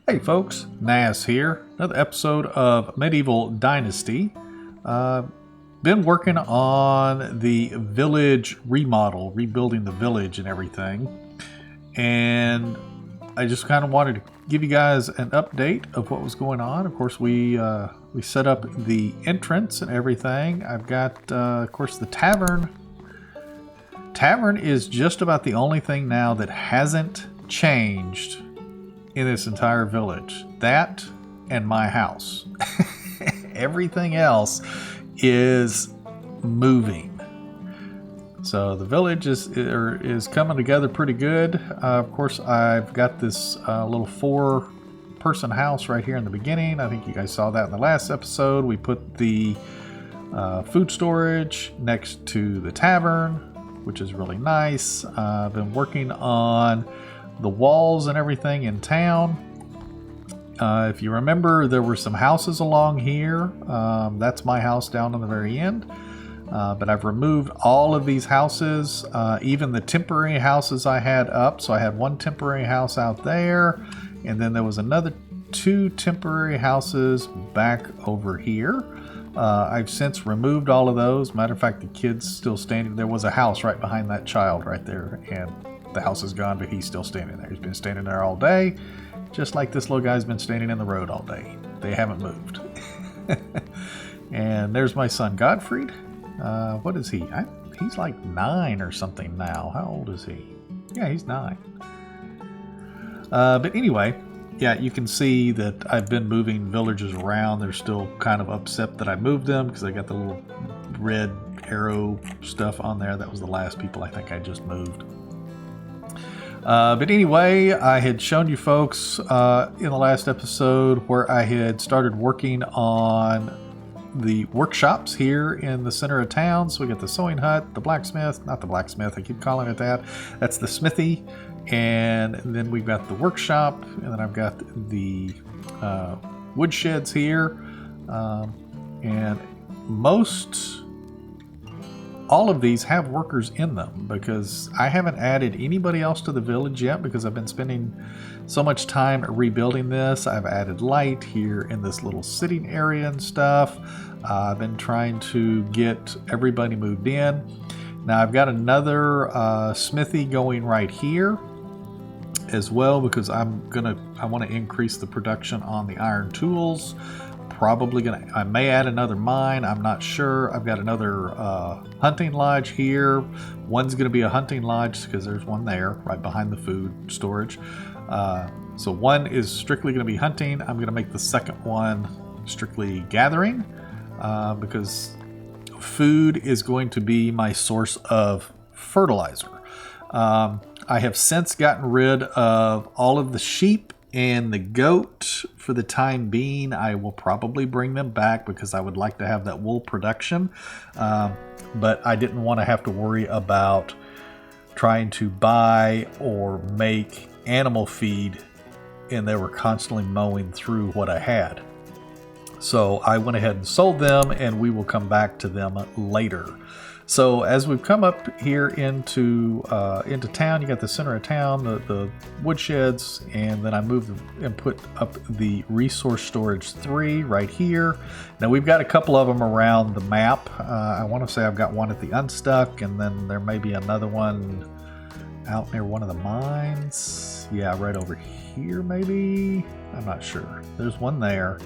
Hey folks, Nas here. Another episode of Medieval Dynasty. Been working on the village remodel, rebuilding the village and everything. And I just kind of wanted to give you guys an update of what was going on. Of course, we set up the entrance and everything. I've got, of course, the tavern. Tavern is just about the only thing now that hasn't changed in this entire village. That and my house. Everything else is moving. So the village is coming together pretty good. Of course, I've got this little 4-person house right here in the beginning. I think you guys saw that in the last episode. We put the food storage next to the tavern, which is really nice. I've been working on the walls and everything in town. If you remember, there were some houses along here. That's my house down on the very end. But I've removed all of these houses, even the temporary houses I had up. So I had one temporary house out there, and then there was another 2 temporary houses back over here. I've since removed all of those. Matter of fact, the kid's still standing. There was a house right behind that child right there, and the house is gone, but he's still standing there. He's been standing there all day, just like this little guy's been standing in the road all day. They haven't moved. And there's my son Godfrey. What is he? He's like 9 or something now. How old is he? Yeah, he's 9. But anyway, yeah, you can see that I've been moving villagers around. They're still kind of upset that I moved them because I got the little red arrow stuff on there. That was the last people I think I just moved. But anyway, I had shown you folks in the last episode where I had started working on the workshops here in the center of town. So we got the sewing hut, the blacksmith, not the blacksmith, I keep calling it that. That's the smithy. And then we've got the workshop, and then I've got the wood sheds here. And all of these have workers in them because I haven't added anybody else to the village yet because I've been spending so much time rebuilding this. I've added light here in this little sitting area and stuff. I've been trying to get everybody moved in. Now I've got another smithy going right here as well because I want to increase the production on the iron tools. I may add another mine, I'm not sure. I've got another hunting lodge here. One's going to be a hunting lodge because there's one there right behind the food storage. So one is strictly going to be hunting. I'm going to make the second one strictly gathering because food is going to be my source of fertilizer. I have since gotten rid of all of the sheep and the goat for the time being. I will probably bring them back because I would like to have that wool production. But I didn't want to have to worry about trying to buy or make animal feed, and they were constantly mowing through what I had. So I went ahead and sold them, and we will come back to them later. So as we've come up here into town, you got the center of town, the woodsheds, and then I moved and put up the resource storage 3 right here. Now we've got a couple of them around the map. I want to say I've got one at the Unstuck, and then there may be another one out near one of the mines. Yeah, right over here maybe. I'm not sure. There's one there.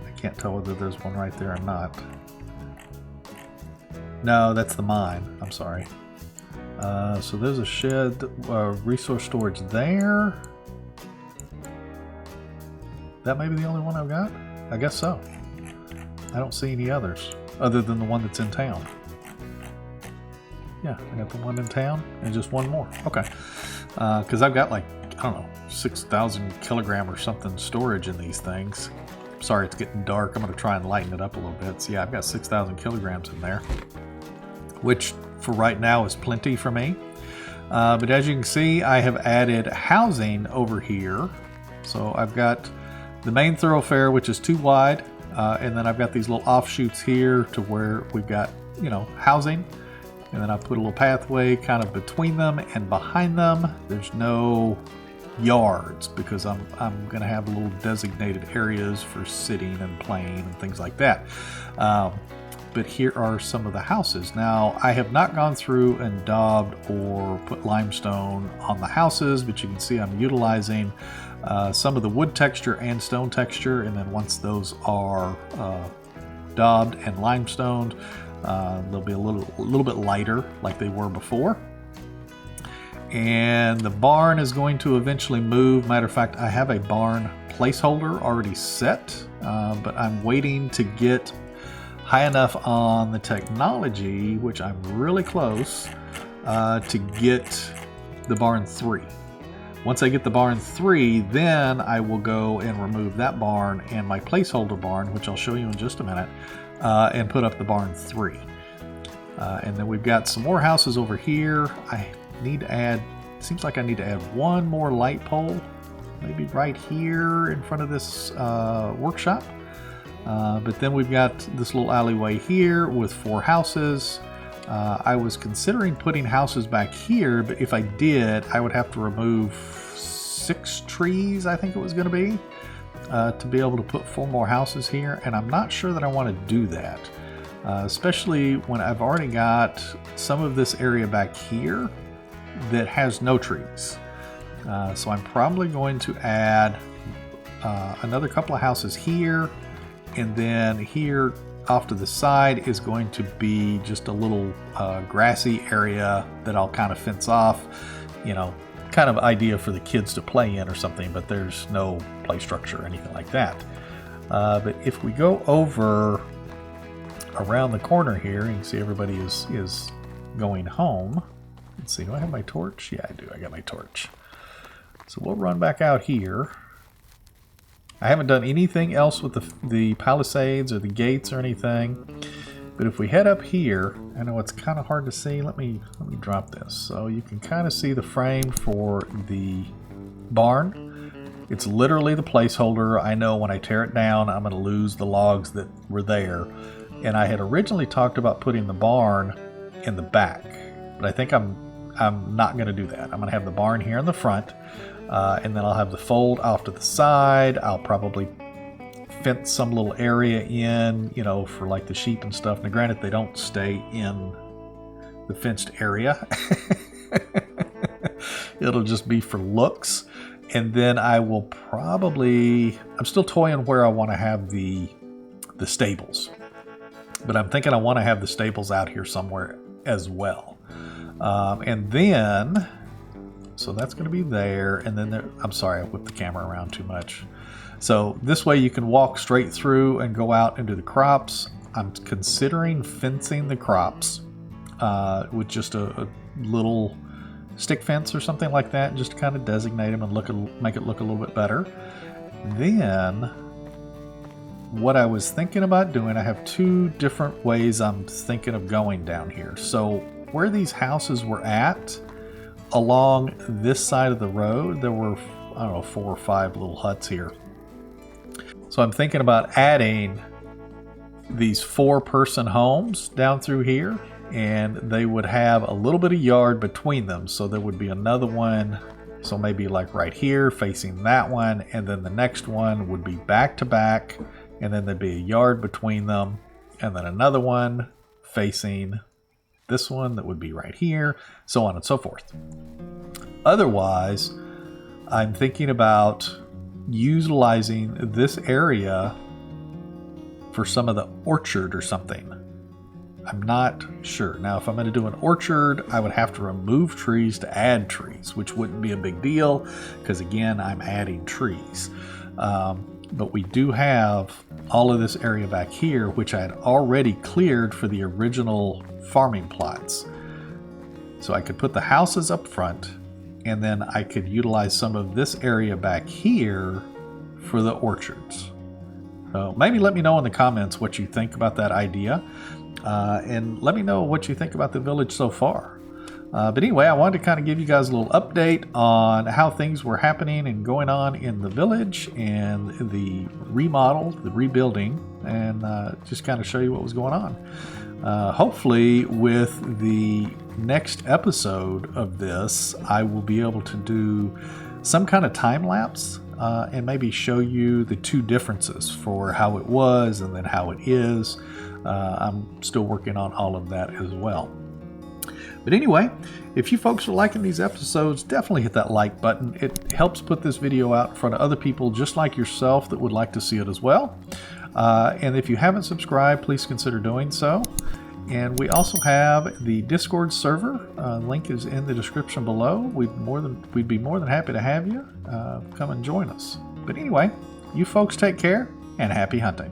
I can't tell whether there's one right there or not. No, that's the mine. I'm sorry. So there's a shed, resource storage there. That may be the only one I've got? I guess so. I don't see any others other than the one that's in town. Yeah, I got the one in town and just one more. Okay. Because I've got like, I don't know, 6,000 kilogram or something storage in these things. Sorry, it's getting dark. I'm going to try and lighten it up a little bit. So yeah, I've got 6,000 kilograms in there, which for right now is plenty for me. But as you can see, I have added housing over here. So I've got the main thoroughfare, which is 2 wide, and then I've got these little offshoots here to where we've got, housing. And then I put a little pathway kind of between them and behind them. There's no yards, because I'm going to have little designated areas for sitting and playing and things like that. But here are some of the houses. Now, I have not gone through and daubed or put limestone on the houses, but you can see I'm utilizing some of the wood texture and stone texture, and then once those are daubed and limestoned, they'll be a little bit lighter like they were before. And the barn is going to eventually move. Matter of fact, I have a barn placeholder already set, but I'm waiting to get high enough on the technology, which I'm really close, to get the barn 3. Once I get the barn 3, then I will go and remove that barn and my placeholder barn, which I'll show you in just a minute, and put up the barn 3. And then we've got some more houses over here. I need to add, seems like I need to add one more light pole, maybe right here in front of this workshop. But then we've got this little alleyway here with 4 houses. I was considering putting houses back here, but if I did, I would have to remove 6 trees, I think it was going to be able to put 4 more houses here. And I'm not sure that I want to do that, especially when I've already got some of this area back here that has no trees. So I'm probably going to add another couple of houses here, and then here off to the side is going to be just a little grassy area that I'll kind of fence off, kind of idea for the kids to play in or something, but there's no play structure or anything like that. But if we go over around the corner here, you can see everybody is going home. Let's see, do I have my torch? Yeah, I do. I got my torch. So we'll run back out here. I haven't done anything else with the palisades or the gates or anything. But if we head up here, I know it's kind of hard to see. Let me drop this so you can kind of see the frame for the barn. It's literally the placeholder. I know when I tear it down, I'm going to lose the logs that were there. And I had originally talked about putting the barn in the back, but I think I'm not going to do that. I'm going to have the barn here in the front, and then I'll have the fold off to the side. I'll probably fence some little area in, for like the sheep and stuff. Now, granted, they don't stay in the fenced area. It'll just be for looks. And then I will probably, I'm still toying where I want to have the stables. But I'm thinking I want to have the stables out here somewhere as well. And then, so that's going to be there. And then there, I'm sorry, I whipped the camera around too much. So this way you can walk straight through and go out into the crops. I'm considering fencing the crops with just a little stick fence or something like that, just to kind of designate them and make it look a little bit better. Then what I was thinking about doing, I have 2 different ways I'm thinking of going down here. So where these houses were at, along this side of the road, there were, I don't know, 4 or 5 little huts here. So I'm thinking about adding these 4-person homes down through here, and they would have a little bit of yard between them. So there would be another one, so maybe like right here facing that one, and then the next one would be back to back, and then there'd be a yard between them, and then another one facing this one that would be right here, so on and so forth. Otherwise, I'm thinking about utilizing this area for some of the orchard or something. I'm not sure. Now, if I'm going to do an orchard, I would have to remove trees to add trees, which wouldn't be a big deal because, again, I'm adding trees. But we do have all of this area back here, which I had already cleared for the original farming plots. So I could put the houses up front, and then I could utilize some of this area back here for the orchards. So maybe let me know in the comments what you think about that idea. And let me know what you think about the village so far. But anyway, I wanted to kind of give you guys a little update on how things were happening and going on in the village and the remodel, the rebuilding, and just kind of show you what was going on. Hopefully with the next episode of this, I will be able to do some kind of time lapse and maybe show you the two differences for how it was and then how it is. I'm still working on all of that as well. But anyway, if you folks are liking these episodes, definitely hit that like button. It helps put this video out in front of other people just like yourself that would like to see it as well. And if you haven't subscribed, please consider doing so. And we also have the Discord server. Link is in the description below. We'd be more than happy to have you come and join us. But anyway, you folks take care and happy hunting.